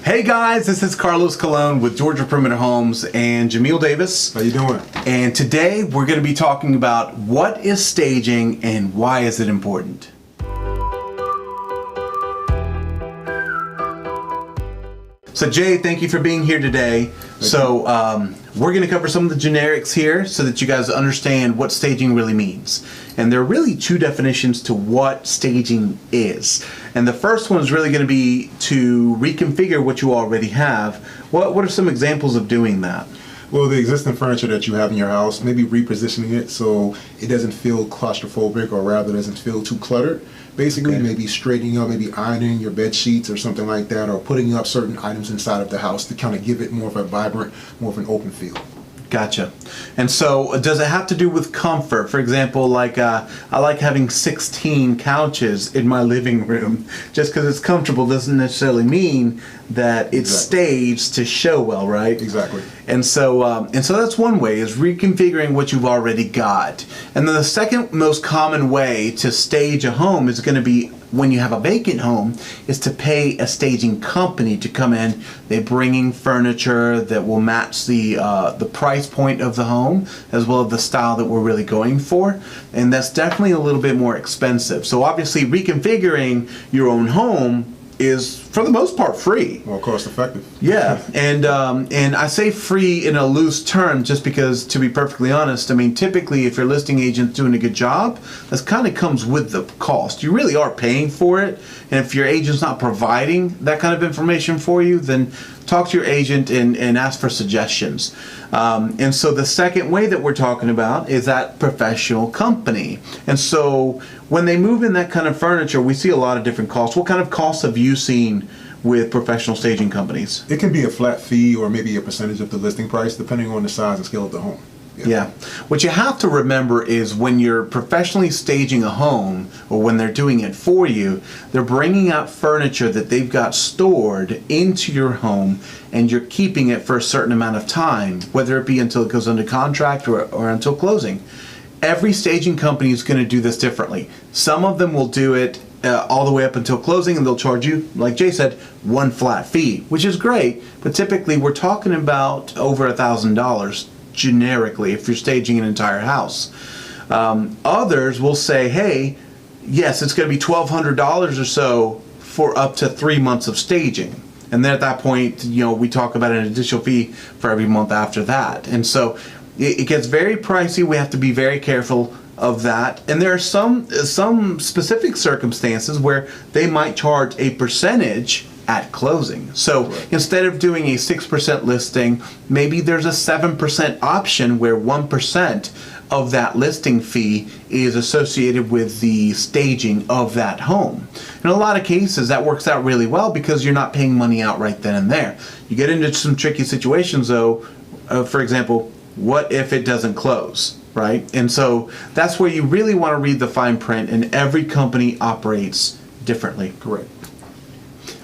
Hey guys, this is Carlos Colon with Georgia Perimeter Homes and Jamil Davis. How you doing? And today we're going to be talking about what is staging and why is it important. So Jay, thank you for being here today. We're going to cover some of the generics here so that you guys understand what staging really means. And there are really two definitions to what staging is. And the first one is really going to be to reconfigure what you already have. What are some examples of doing that? Well, the existing furniture that you have in your house, maybe repositioning it so it doesn't feel claustrophobic, or rather doesn't feel too cluttered. Basically, Okay. Maybe straightening up, maybe ironing your bed sheets or something like that, or putting up certain items inside of the house to kind of give it more of a vibrant, more of an open feel. Gotcha. And so does it have to do with comfort? For example, I like having 16 couches in my living room. Just because it's comfortable doesn't necessarily mean that it's staged to show well, right? Exactly. And so that's one way, is reconfiguring what you've already got. And then the second most common way to stage a home is going to be, when you have a vacant home, is to pay a staging company to come in. They're bringing furniture that will match the price point of the home, as well as the style that we're really going for. And that's definitely a little bit more expensive. So obviously reconfiguring your own home is, for the most part, free. Well, cost effective. Yeah, and I say free in a loose term just because, to be perfectly honest, I mean, typically if your listing agent's doing a good job, that kind of comes with the cost. You really are paying for it, and if your agent's not providing that kind of information for you, then talk to your agent and ask for suggestions. And so the second way that we're talking about is that professional company. And so when they move in that kind of furniture, we see a lot of different costs. What kind of costs have you seen with professional staging companies? It can be a flat fee or maybe a percentage of the listing price, depending on the size and scale of the home. Yeah. What you have to remember is when you're professionally staging a home, or when they're doing it for you, they're bringing out furniture that they've got stored into your home, and you're keeping it for a certain amount of time, whether it be until it goes under contract or until closing. Every staging company is going to do this differently. Some of them will do it all the way up until closing, and they'll charge you, like Jay said, one flat fee, which is great, but typically we're talking about over $1,000 generically if you're staging an entire house. Others will say, hey, yes, it's going to be $1,200 or so for up to 3 months of staging. And then at that point, we talk about an additional fee for every month after that. And so it gets very pricey. We have to be very careful of that. And there are some specific circumstances where they might charge a percentage at closing. So instead of doing a 6% listing, maybe there's a 7% option where 1% of that listing fee is associated with the staging of that home. In a lot of cases, that works out really well because you're not paying money out right then and there. You get into some tricky situations though, for example, what if it doesn't close? Right? And so that's where you really want to read the fine print, and every company operates differently. Correct.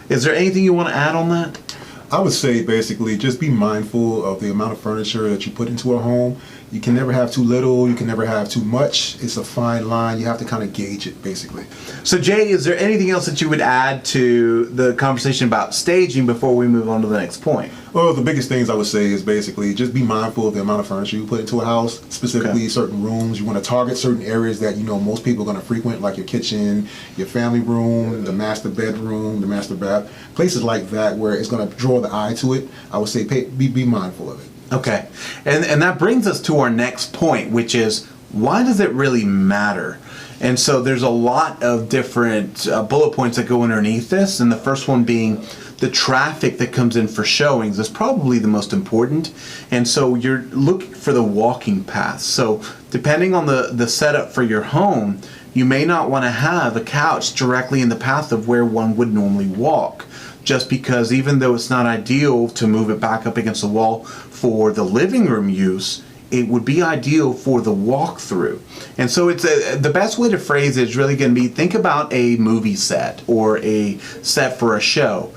Is there anything you want to add on that? I would say basically just be mindful of the amount of furniture that you put into a home. You can never have too little, you can never have too much. It's a fine line. You have to kind of gauge it, basically. So Jay, is there anything else that you would add to the conversation about staging before we move on to the next point? Well, the biggest things I would say is basically just be mindful of the amount of furniture you put into a house, specifically certain rooms. You want to target certain areas that most people are going to frequent, like your kitchen, your family room, the master bedroom, the master bath, places like that where it's going to draw the eye to it. I would say be mindful of it. Okay, and that brings us to our next point, which is, why does it really matter? And so there's a lot of different bullet points that go underneath this, and the first one being the traffic that comes in for showings is probably the most important. And so you're looking for the walking path. So depending on the setup for your home, you may not want to have a couch directly in the path of where one would normally walk, just because even though it's not ideal to move it back up against the wall for the living room use, it would be ideal for the walkthrough. And so it's the best way to phrase it is really going to be, think about a movie set or a set for a show.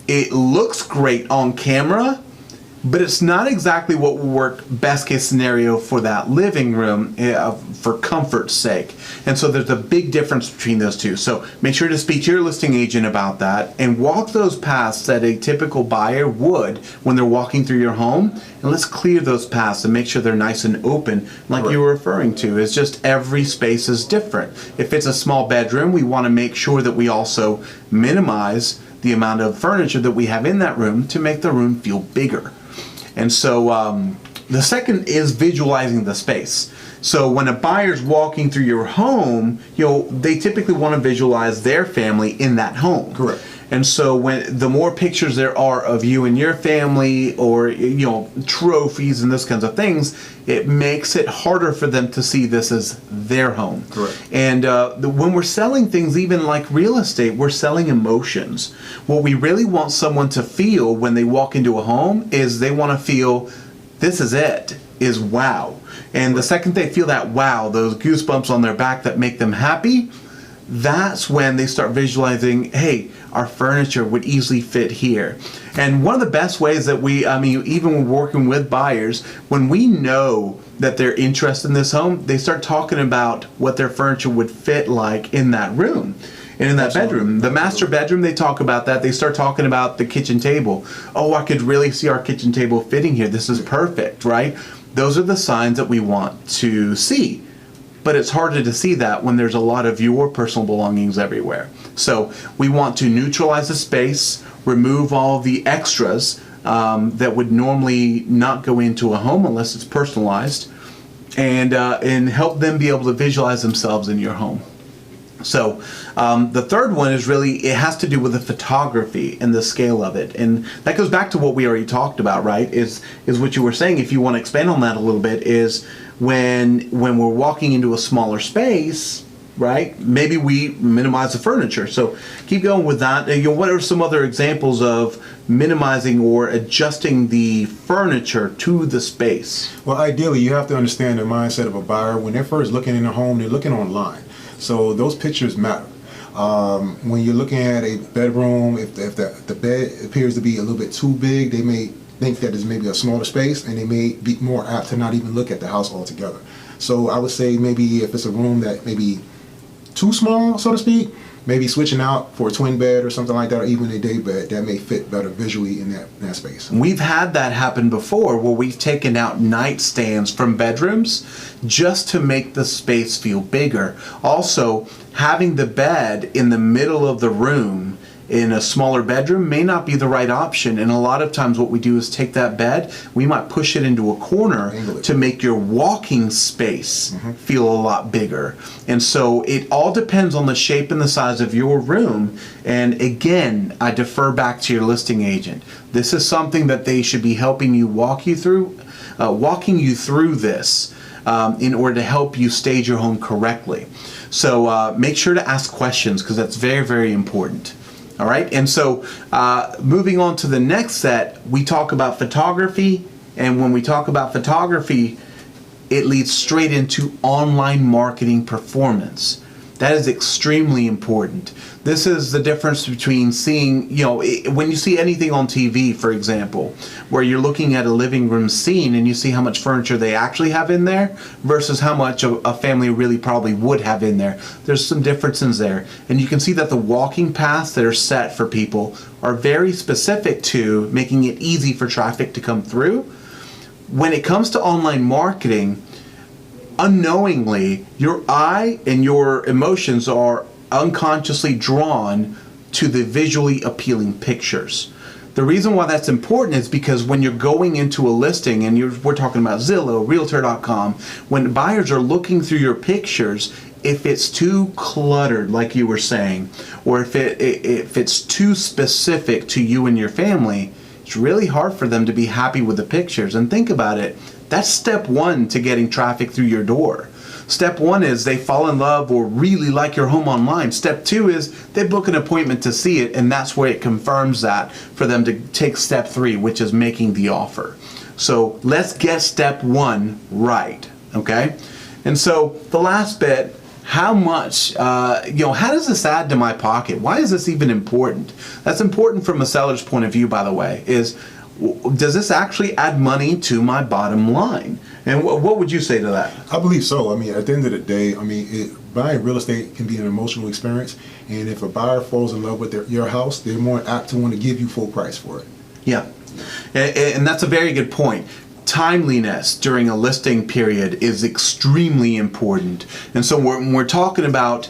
It looks great on camera, but it's not exactly what will work best case scenario for that living room for comfort's sake. And so there's a big difference between those two. So make sure to speak to your listing agent about that and walk those paths that a typical buyer would when they're walking through your home. And let's clear those paths and make sure they're nice and open, like you were referring to. It's just every space is different. If it's a small bedroom, we want to make sure that we also minimize the amount of furniture that we have in that room to make the room feel bigger. And so the second is visualizing the space. So when a buyer's walking through your home, they typically want to visualize their family in that home. Correct. And so when the more pictures there are of you and your family, or trophies and those kinds of things, it makes it harder for them to see this as their home. Correct. And when we're selling things, even like real estate, we're selling emotions. What we really want someone to feel when they walk into a home is they want to feel, this is it, is wow. And the second they feel that wow, those goosebumps on their back that make them happy, that's when they start visualizing, hey, our furniture would easily fit here. And one of the best ways that even when working with buyers, when we know that they're interested in this home, they start talking about what their furniture would fit like in that room. And in that bedroom, the master bedroom, they talk about that. They start talking about the kitchen table. Oh, I could really see our kitchen table fitting here. This is perfect, right? Those are the signs that we want to see. But it's harder to see that when there's a lot of your personal belongings everywhere. So we want to neutralize the space, remove all the extras that would normally not go into a home unless it's personalized, and help them be able to visualize themselves in your home. So the third one is really, it has to do with the photography and the scale of it. And that goes back to what we already talked about, right? Is what you were saying, if you want to expand on that a little bit, is when we're walking into a smaller space, right? Maybe we minimize the furniture. So keep going with that. What are some other examples of minimizing or adjusting the furniture to the space? Well, ideally, you have to understand the mindset of a buyer. When they're first looking in a home, they're looking online. So those pictures matter. When you're looking at a bedroom, if the bed appears to be a little bit too big, they may think that there's maybe a smaller space, and they may be more apt to not even look at the house altogether. So I would say maybe if it's a room that may be too small, so to speak, maybe switching out for a twin bed or something like that, or even a day bed that may fit better visually in that space. We've had that happen before, where we've taken out nightstands from bedrooms just to make the space feel bigger. Also, having the bed in the middle of the room in a smaller bedroom may not be the right option. And a lot of times what we do is take that bed, we might push it into a corner to make your walking space feel a lot bigger. And so it all depends on the shape and the size of your room. And again, I defer back to your listing agent. This is something that they should be helping you walking you through this in order to help you stage your home correctly. So make sure to ask questions, because that's very, very important. All right, and so moving on to the next set, we talk about photography, and when we talk about photography, it leads straight into online marketing performance. That is extremely important. This is the difference between seeing, when you see anything on TV, for example, where you're looking at a living room scene and you see how much furniture they actually have in there versus how much a family really probably would have in there. There's some differences there. And you can see that the walking paths that are set for people are very specific to making it easy for traffic to come through. When it comes to online marketing, unknowingly, your eye and your emotions are unconsciously drawn to the visually appealing pictures. The reason why that's important is because when you're going into a listing, and we're talking about Zillow, Realtor.com, when buyers are looking through your pictures, if it's too cluttered, like you were saying, or if it's too specific to you and your family, it's really hard for them to be happy with the pictures. And think about it. That's step one to getting traffic through your door. Step one is they fall in love or really like your home online. Step two is they book an appointment to see it, and that's where it confirms that for them to take step three, which is making the offer. So let's get step one right, okay? And so the last bit, how much, how does this add to my pocket? Why is this even important? That's important from a seller's point of view, by the way, is does this actually add money to my bottom line? And what would you say to that? I believe so. I mean, at the end of the day, I mean, buying real estate can be an emotional experience, and if a buyer falls in love with your house, they're more apt to want to give you full price for it. Yeah, and that's a very good point. Timeliness during a listing period is extremely important. And so when we're talking about,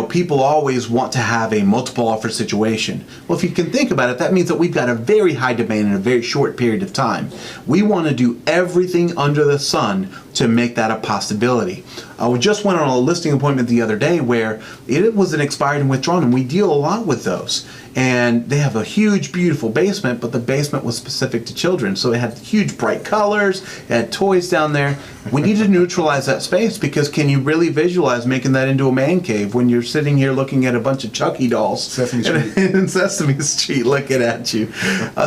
people always want to have a multiple offer situation. Well, if you can think about it, that means that we've got a very high demand in a very short period of time. We want to do everything under the sun to make that a possibility. We just went on a listing appointment the other day where it was an expired and withdrawn, and we deal a lot with those. And they have a huge, beautiful basement, but the basement was specific to children. So it had huge, bright colors, it had toys down there. We need to neutralize that space, because can you really visualize making that into a man cave when you're sitting here looking at a bunch of Chucky dolls Sesame Street. in Sesame Street looking at you?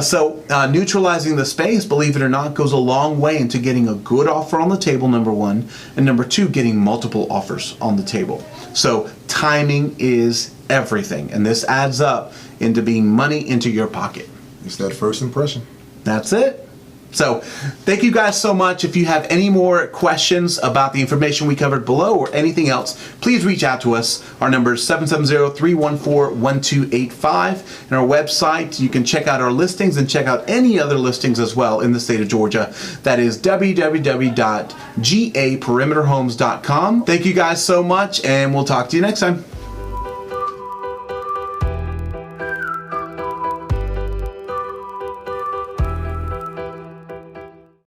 So neutralizing the space, believe it or not, goes a long way into getting a good offer on the table, number one, and number two, getting multiple offers on the table. So timing is everything, and this adds up into being money into your pocket. It's that first impression. That's it. So thank you guys so much. If you have any more questions about the information we covered below or anything else, please reach out to us. Our number is 770-314-1285. And our website, you can check out our listings and check out any other listings as well in the state of Georgia. That is www.gaperimeterhomes.com. Thank you guys so much, and we'll talk to you next time.